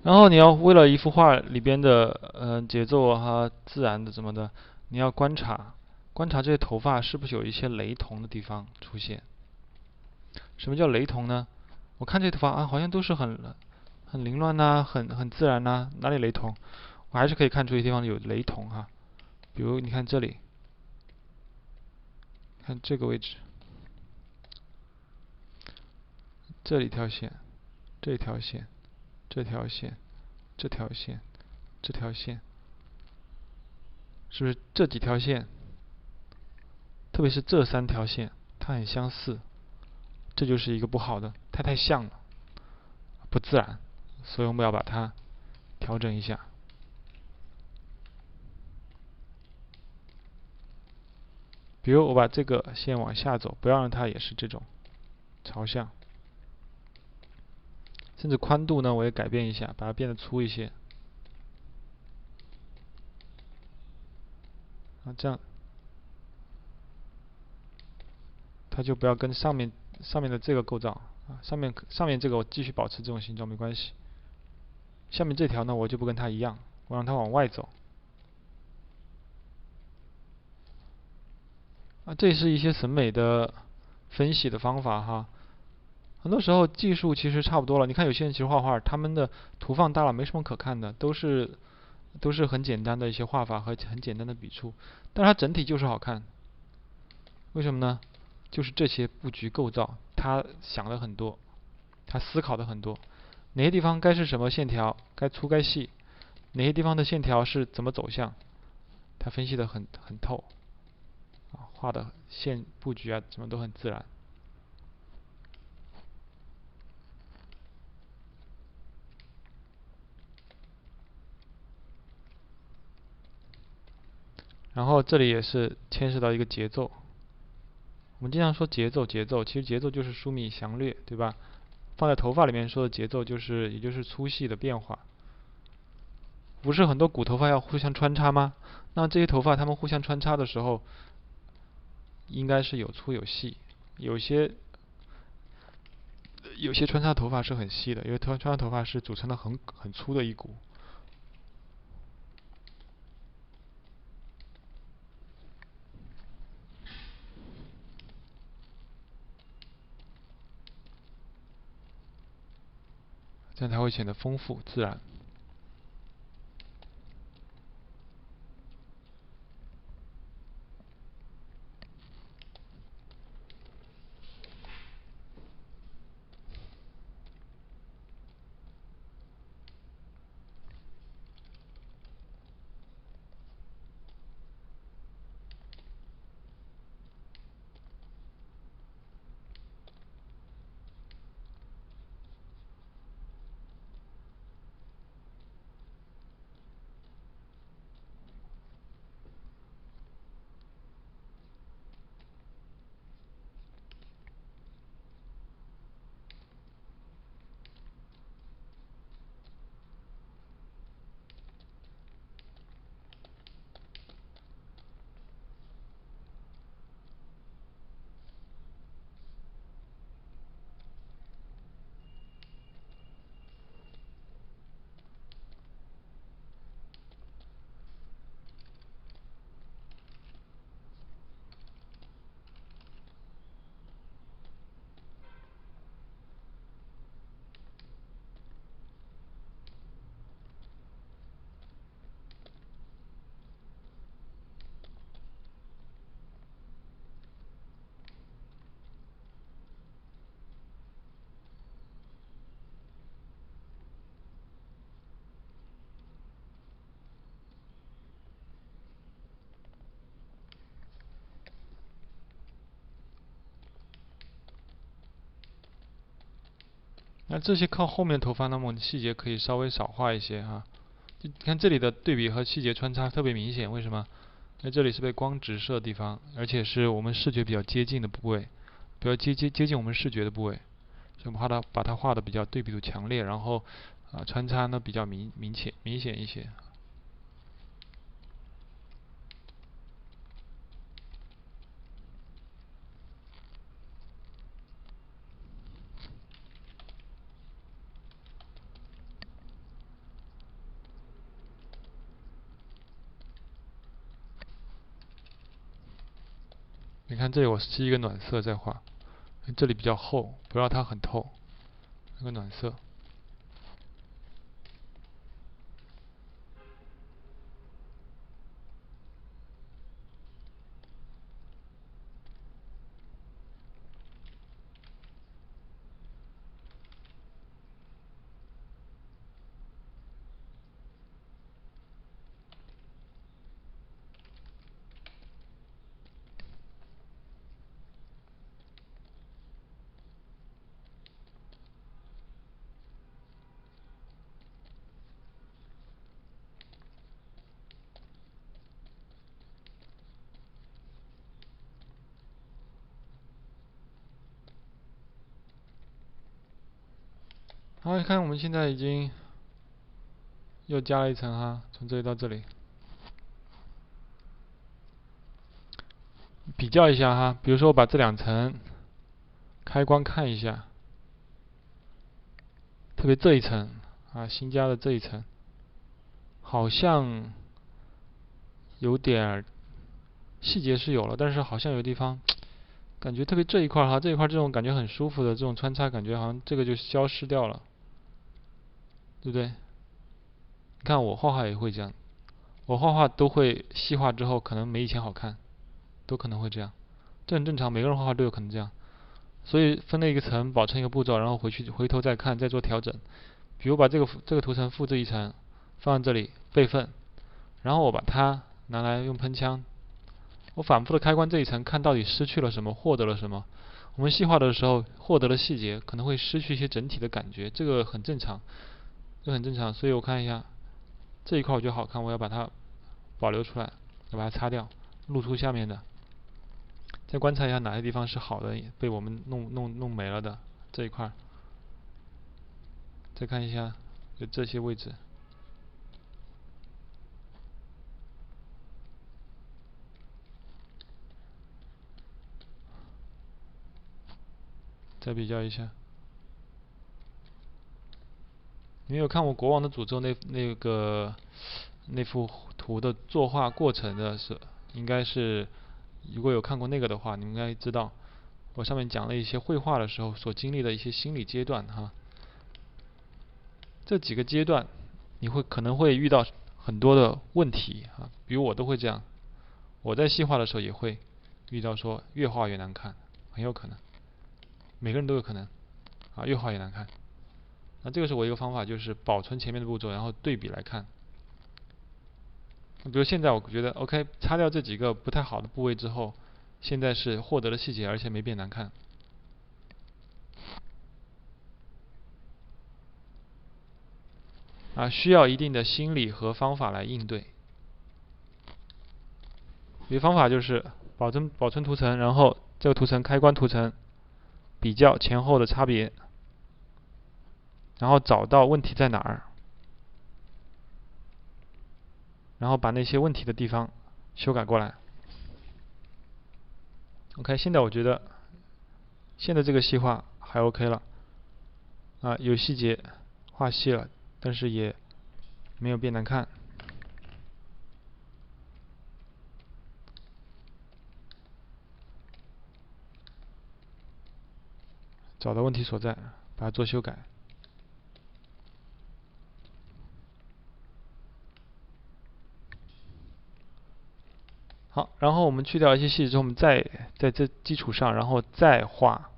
然后你要为了一幅画里边的节奏啊、自然的怎么的，你要观察这些头发是不是有一些雷同的地方出现。什么叫雷同呢？我看这头发啊，好像都是很凌乱呐、很自然呐、哪里雷同？我还是可以看出一些地方有雷同哈。比如你看这里，看这个位置，这里一条线，这条线，这条线，这条线，这条线，是不是这几条线？特别是这三条线，它很相似，这就是一个不好的，它太像了，不自然，所以我们要把它调整一下。比如我把这个线往下走，不要让它也是这种朝向，甚至宽度呢，我也改变一下，把它变得粗一些。啊，这样它就不要跟上面的这个构造啊，上面这个我继续保持这种形状没关系。下面这条呢，我就不跟它一样，我让它往外走。啊，这是一些审美的分析的方法哈。很多时候技术其实差不多了。你看有些人其实画画，他们的图放大了没什么可看的，都是很简单的一些画法和很简单的笔触，但是它整体就是好看。为什么呢？就是这些布局构造，他想了很多，他思考的很多，哪些地方该是什么线条，该粗该细，哪些地方的线条是怎么走向，他分析的很透啊，画的线布局啊，什么都很自然。然后这里也是牵涉到一个节奏，我们经常说节奏，其实节奏就是疏密详略，对吧？放在头发里面说的节奏也就是粗细的变化。不是很多骨头发要互相穿插吗？那这些头发它们互相穿插的时候，应该是有粗有细，有些有些穿插头发是很细的，有些穿插头发是组成了很粗的一股。这样才会显得丰富自然。那这些靠后面头发，那么细节可以稍微少画一些哈。就你看这里的对比和细节穿插特别明显，为什么？因为这里是被光直射的地方，而且是我们视觉比较接近的部位，比较接近我们视觉的部位，所以我们把它画的比较对比度强烈，然后穿插呢比较明显一些。你看这里我是一个暖色在画，这里比较厚，不让它很透，一个暖色。好，你看我们现在已经又加了一层哈，从这里到这里，比较一下哈。比如说我把这2层开关看一下，特别这一层啊，新加的这一层，好像有点细节是有了，但是好像有地方感觉特别这一块哈，这一块这种感觉很舒服的这种穿插，感觉好像这个就消失掉了，对不对？你看我画画也会这样，我画画都会细化之后可能没以前好看，都可能会这样，这很正常，每个人画画都有可能这样。所以分了一个层，保存一个步骤，然后回头再看，再做调整。比如把这个图层复制一层，放在这里备份，然后我把它拿来用喷枪，我反复的开关这一层，看到底失去了什么，获得了什么。我们细化的时候获得了细节，可能会失去一些整体的感觉，这个很正常，这很正常。所以我看一下这一块我觉得好看，我要把它保留出来，要把它擦掉，露出下面的。再观察一下哪些地方是好的，被我们弄没了的这一块。再看一下，就这些位置。再比较一下。你有看过国王的诅咒那幅图的作画过程的应该是，如果有看过那个的话，你们应该知道，我上面讲了一些绘画的时候所经历的一些心理阶段哈。这几个阶段，你可能会遇到很多的问题啊，比如我都会这样，我在细化的时候也会遇到说越画越难看，很有可能，每个人都有可能啊，越画越难看。那这个是我一个方法，就是保存前面的步骤，然后对比来看。比如现在我觉得 OK， 擦掉这几个不太好的部位之后，现在是获得了细节，而且没变难看。啊，需要一定的心理和方法来应对。一个方法就是保存图层，然后这个图层开关图层，比较前后的差别，然后找到问题在哪儿，然后把那些问题的地方修改过来。OK， 现在我觉得现在这个细化还 OK 了，啊，有细节，画细了，但是也没有变难看。找到问题所在，把它做修改。好，然后我们去掉一些细节之后，我们再在这基础上，然后再画。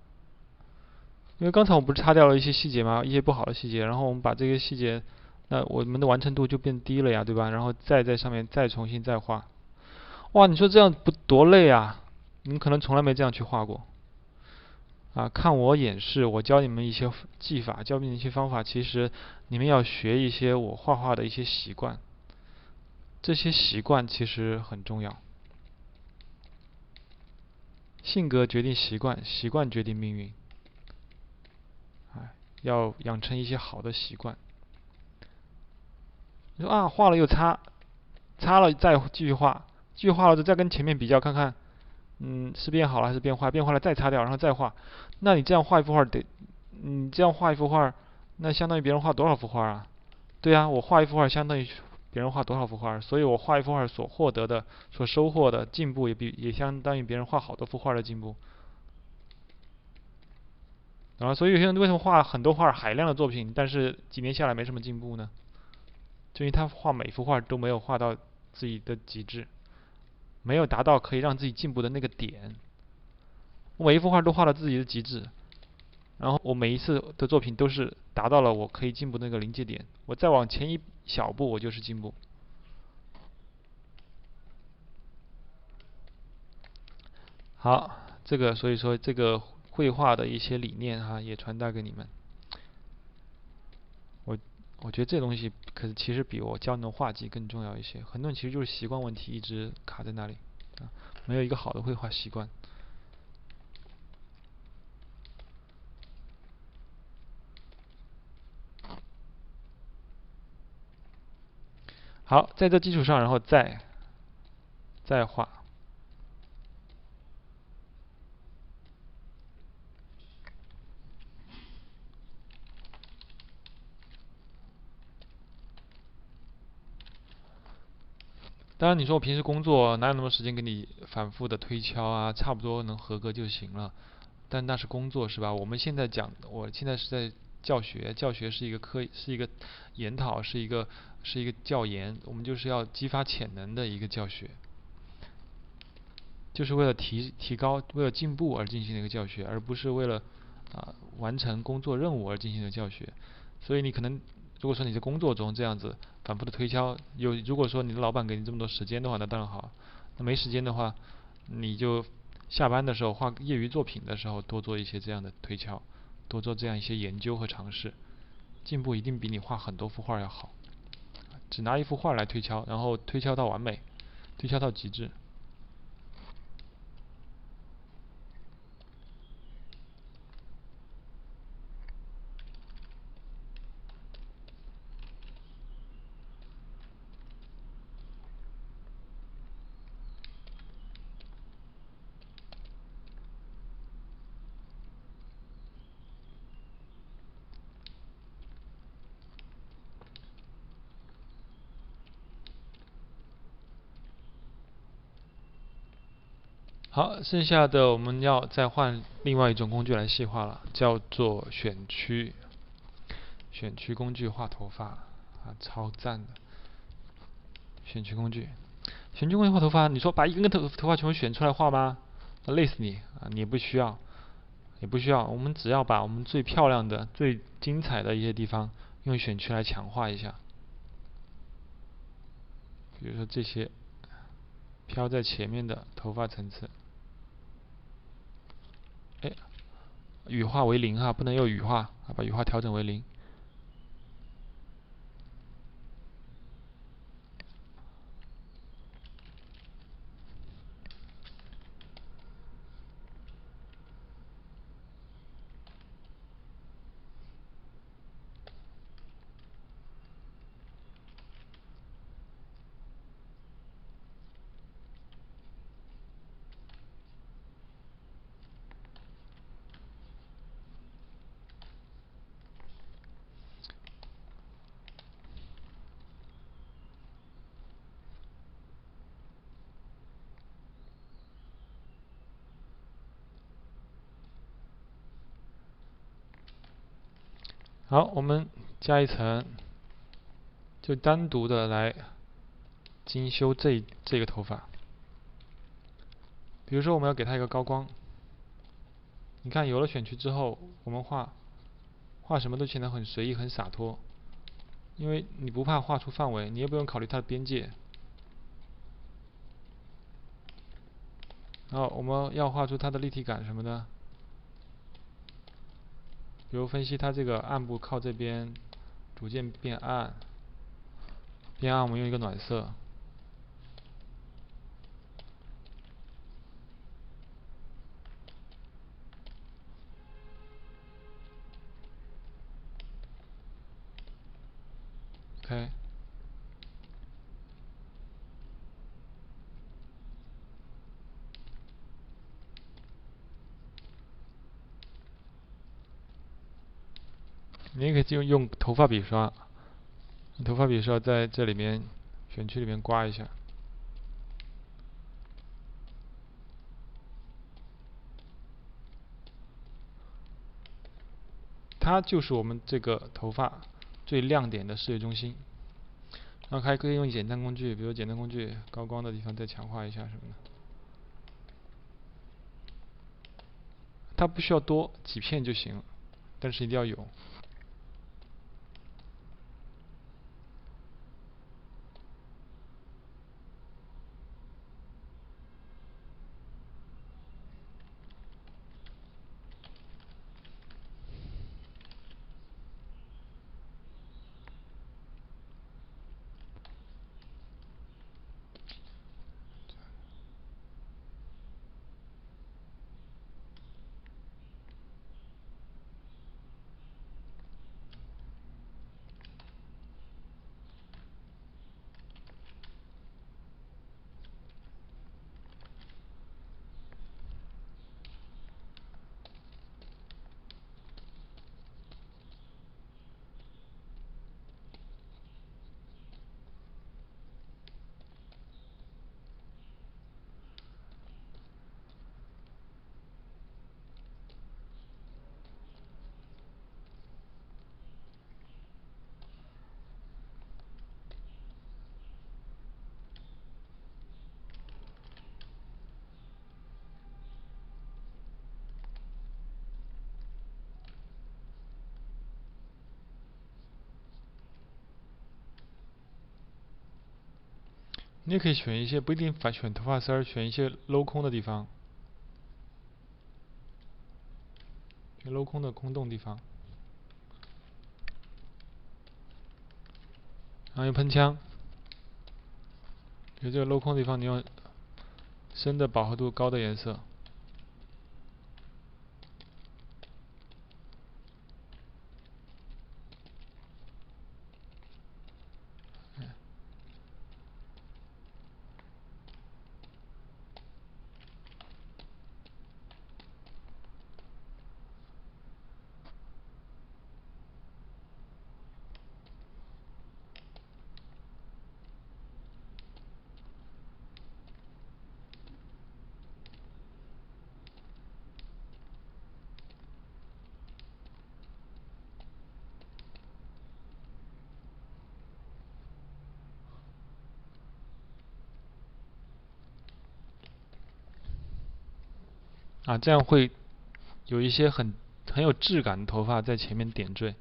因为刚才我不是擦掉了一些细节吗？一些不好的细节，然后我们把这些细节，那我们的完成度就变低了呀，对吧？然后再在上面再重新再画。哇，你说这样不多累啊？你们可能从来没这样去画过。啊，看我演示，我教你们一些技法，教你们一些方法，其实你们要学一些我画画的一些习惯。这些习惯其实很重要。性格决定习惯，习惯决定命运。要养成一些好的习惯。你说啊，画了又擦，擦了再继续画，继续画了再跟前面比较看看，是变好了还是变坏？变坏了再擦掉，然后再画。那你这样画一幅画你这样画一幅画，那相当于别人画多少幅画啊？对啊，我画一幅画相当于别人画多少幅画，所以我画一幅画所获得的、所收获的进步也相当于别人画好多幅画的进步。所以有些人为什么画很多画海量的作品，但是几年下来没什么进步呢？就因为他画每幅画都没有画到自己的极致，没有达到可以让自己进步的那个点。我每一幅画都画到自己的极致，然后我每一次的作品都是达到了我可以进步的那个临界点，我再往前一小步，我就是进步。好，所以说这个绘画的一些理念也传达给你们。我我觉得这东西其实比我教你的画技更重要一些。很多人其实就是习惯问题，一直卡在那里没有一个好的绘画习惯。好，在这基础上，然后再画。当然，你说我平时工作哪有那么多时间给你反复的推敲差不多能合格就行了。但那是工作是吧？我现在是在教学，教学是一个研讨，是一个教研，我们就是要激发潜能的一个教学，就是为了提高、为了进步而进行的一个教学，而不是为了完成工作任务而进行的教学。所以你可能如果说你在工作中这样子反复的推敲，如果说你的老板给你这么多时间的话，那当然好。那没时间的话，你就下班的时候画业余作品的时候多做一些这样的推敲，多做这样一些研究和尝试，进步一定比你画很多幅画要好。只拿一幅画来推敲，然后推敲到完美，推敲到极致。好，剩下的我们要再换另外一种工具来细化了，叫做选区。选区工具画头发超赞的。选区工具，选区工具画头发，你说把一根根头发全部选出来画吗？累死你你也不需要，也不需要。我们只要把我们最漂亮的、最精彩的一些地方用选区来强化一下。比如说这些飘在前面的头发层次，羽化为零不能有羽化把羽化调整为零。好，我们加一层，就单独的来精修这个头发。比如说我们要给它一个高光，你看有了选区之后，我们画什么都显得很随意、很洒脱，因为你不怕画出范围，你也不用考虑它的边界。然后我们要画出它的立体感什么的，比如分析它这个暗部靠这边逐渐变暗，我们用一个暖色。OK，你也可以用头发笔刷，在这里面选区里面刮一下。它就是我们这个头发最亮点的视觉中心。然后还可以用简单工具，比如简单工具高光的地方再强化一下什么的。它不需要多，几片就行了，但是一定要有。你也可以选一些，不一定反选头发丝儿，选一些镂空的地方，选镂空的空洞地方，然后用喷枪，比如这个镂空的地方，你用深的饱和度高的颜色。这样会有一些很有质感的头发在前面点缀。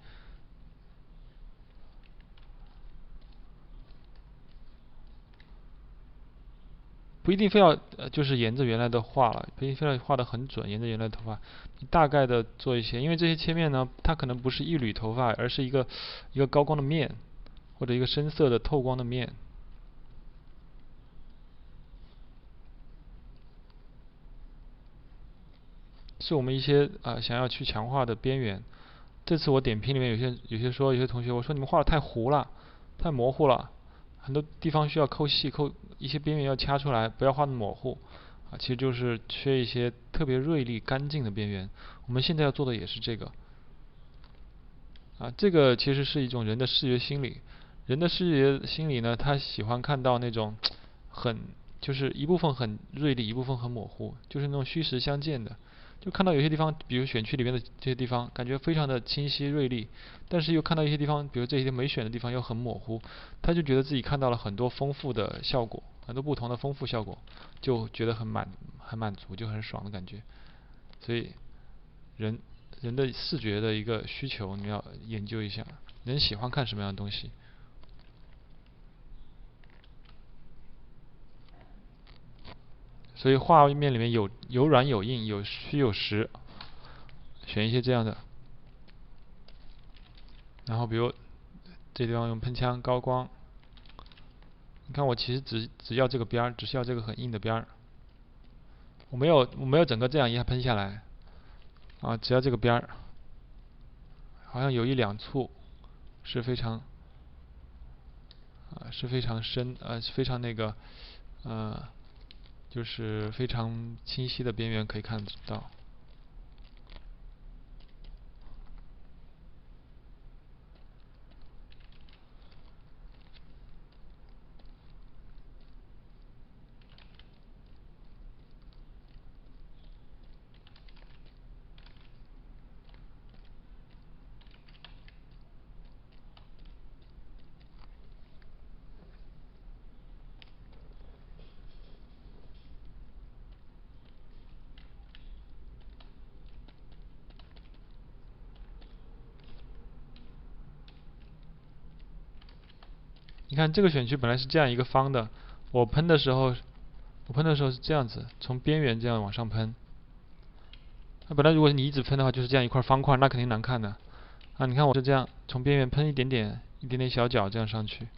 不一定非要就是沿着原来的画了，不一定非要画得很准，沿着原来的头发，你大概的做一些，因为这些切面呢，它可能不是一缕头发，而是一个高光的面，或者一个深色的透光的面。是我们一些想要去强化的边缘。这次我点评里面有些同学我说你们画的太糊了，太模糊了，很多地方需要抠细，一些边缘要掐出来，不要画的模糊。其实就是缺一些特别锐利、干净的边缘。我们现在要做的也是这个。这个其实是一种人的视觉心理。人的视觉心理呢，他喜欢看到那种很就是一部分很锐利，一部分很模糊，就是那种虚实相间的。就看到有些地方，比如选区里面的这些地方，感觉非常的清晰锐利，但是又看到一些地方，比如这些没选的地方又很模糊，他就觉得自己看到了很多丰富的效果，很多不同的丰富效果，就觉得很满足，就很爽的感觉。所以人的视觉的一个需求，你要研究一下，人喜欢看什么样的东西。所以画面里面有软有硬，有虚有实，选一些这样的。然后比如这地方用喷枪高光，你看我其实只要这个边儿，只需要这个很硬的边儿，我没有整个这样一下喷下来，只要这个边儿，好像有一两处是非常深非常那个就是非常清晰的边缘可以看得到。你看这个选区本来是这样一个方的，我喷的时候是这样子，从边缘这样往上喷。那本来如果你一直喷的话，就是这样一块方块，那肯定难看的。啊，你看我是这样，从边缘喷一点点小角这样上去。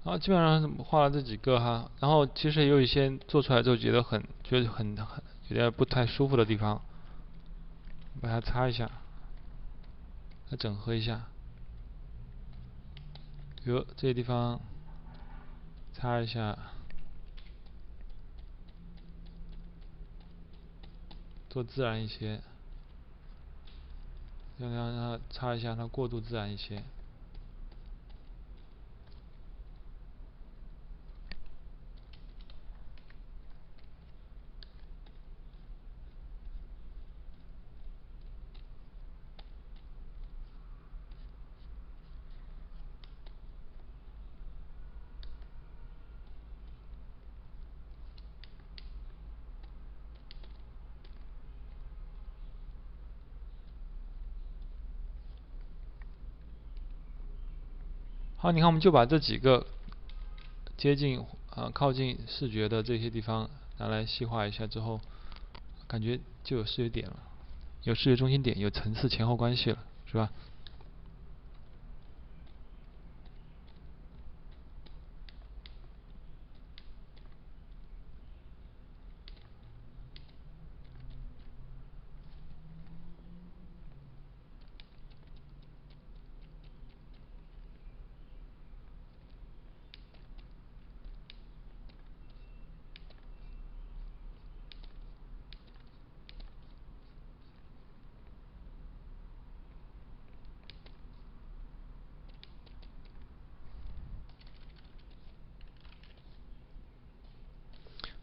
好，基本上画了这几个哈，然后其实也有一些做出来之后觉得很有点不太舒服的地方，把它擦一下，再整合一下。比如这些地方擦一下，做自然一些，让它擦一下，它过渡自然一些。好，你看我们就把这几个接近靠近视觉的这些地方拿来细化一下之后，感觉就有视觉点了，有视觉中心点，有层次前后关系了，是吧？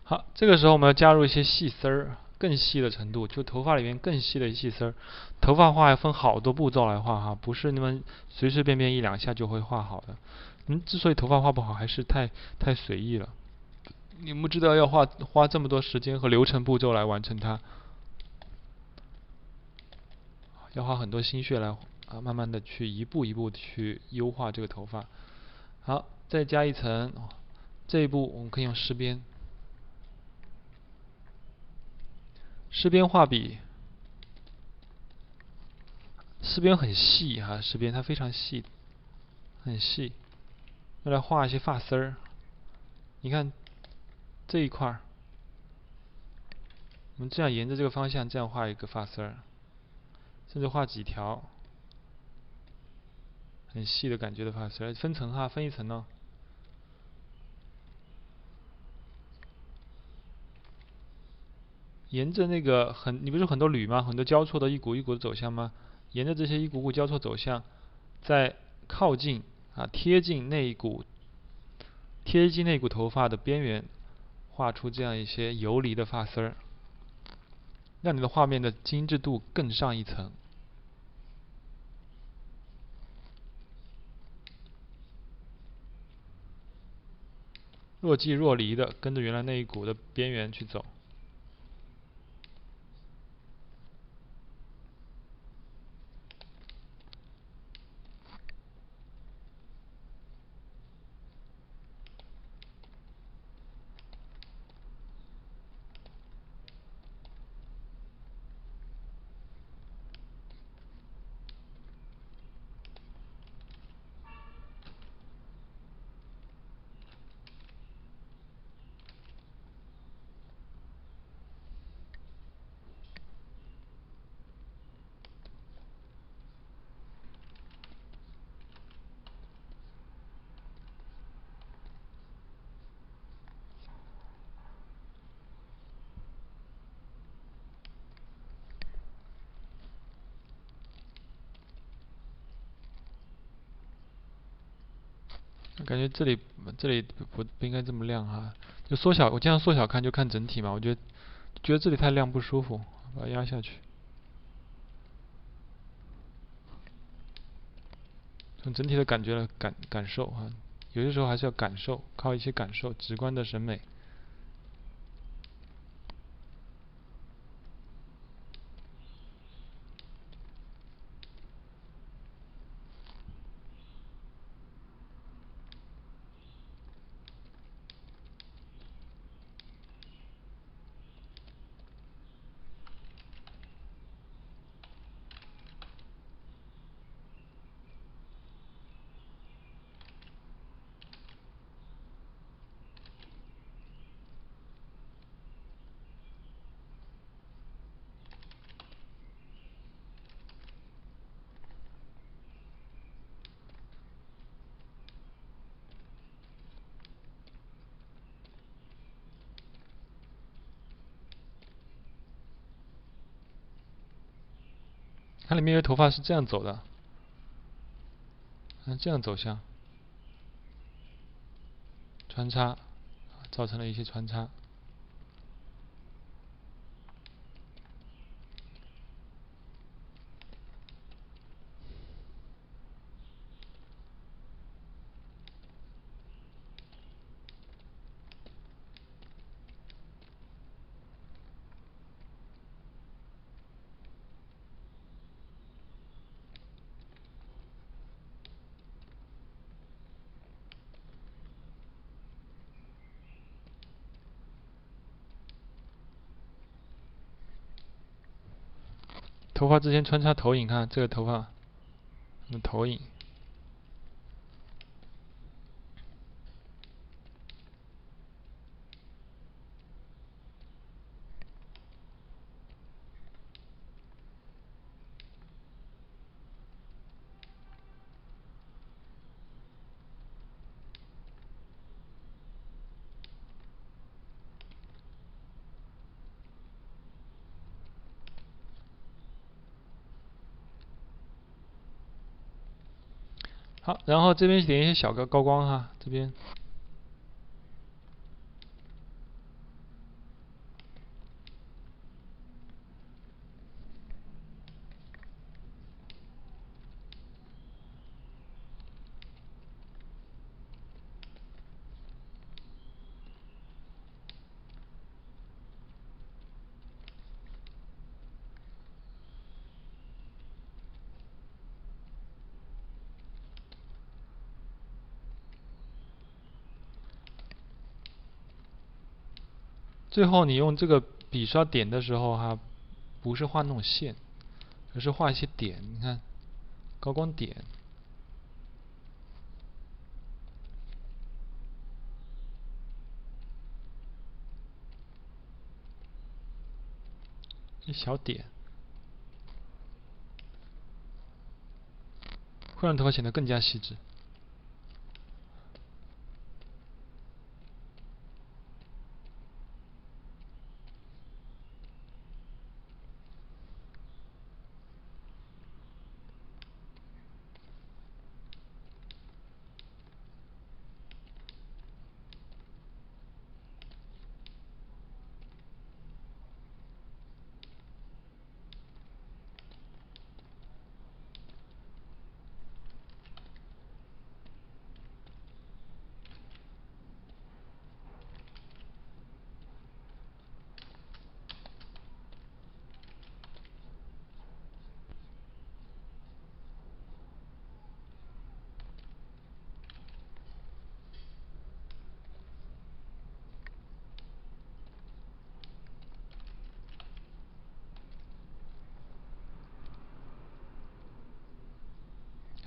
好，这个时候我们要加入一些细丝儿，更细的程度，就头发里面更细的细丝儿。头发画要分好多步骤来画哈，不是那么随随便便一两下就会画好的。之所以头发画不好，还是太随意了。你不知道要花这么多时间和流程步骤来完成它，要花很多心血来慢慢的去一步一步的去优化这个头发。好，再加一层，这一步我们可以用湿边。湿边画笔，湿边很细哈，湿边它非常细，很细，用来画一些发丝儿。你看这一块儿，我们这样沿着这个方向这样画一个发丝儿，甚至画几条很细的感觉的发丝儿，分层哈，分一层呢。沿着那个你不是很多缕吗？很多交错的一股一股的走向吗？沿着这些一股股交错走向，在靠近贴近那股头发的边缘，画出这样一些游离的发丝儿，让你的画面的精致度更上一层。若即若离的跟着原来那一股的边缘去走。感觉这里不应该这么亮哈，就缩小，我经常缩小看就看整体嘛，我觉得这里太亮不舒服，把它压下去。从整体的感觉的感受哈，有些时候还是要感受，靠一些感受，直观的审美。它里面有头发是这样走的，这样走向穿插，造成了一些穿插。头发之间穿插投影，看这个头发，投影。好，然后这边点一些小高光哈，这边。最后你用这个笔刷点的时候哈，不是画那种线，而是画一些点，你看高光点。一小点，会让头发显得更加细致。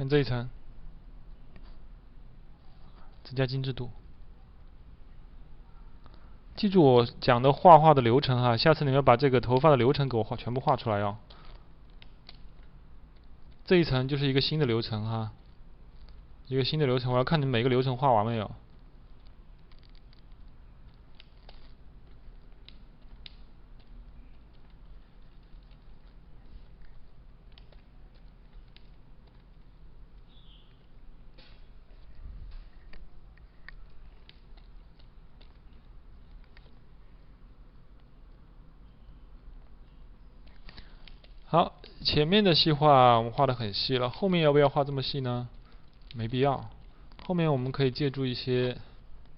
看这一层，增加精致度。记住我讲的画画的流程哈，下次你们要把这个头发的流程给我全部画出来哦。这一层就是一个新的流程哈，一个新的流程，我要看你每个流程画完没有。前面的细化我们画的很细了，后面要不要画这么细呢？没必要。后面我们可以借助一些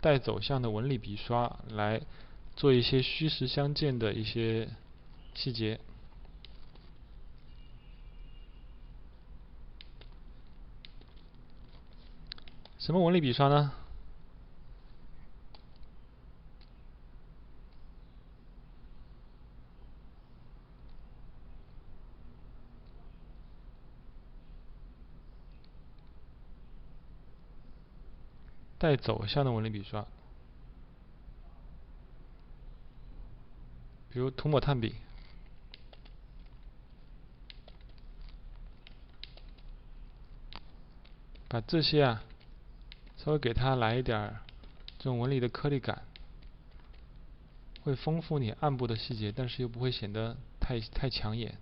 带走向的纹理笔刷来做一些虚实相间的一些细节。什么纹理笔刷呢？带走向的纹理笔刷，比如涂抹炭笔。把这些稍微给它来一点这种纹理的颗粒感，会丰富你暗部的细节，但是又不会显得太抢眼。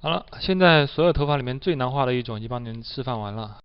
好了，现在所有头发里面最难画的一种已经帮您示范完了。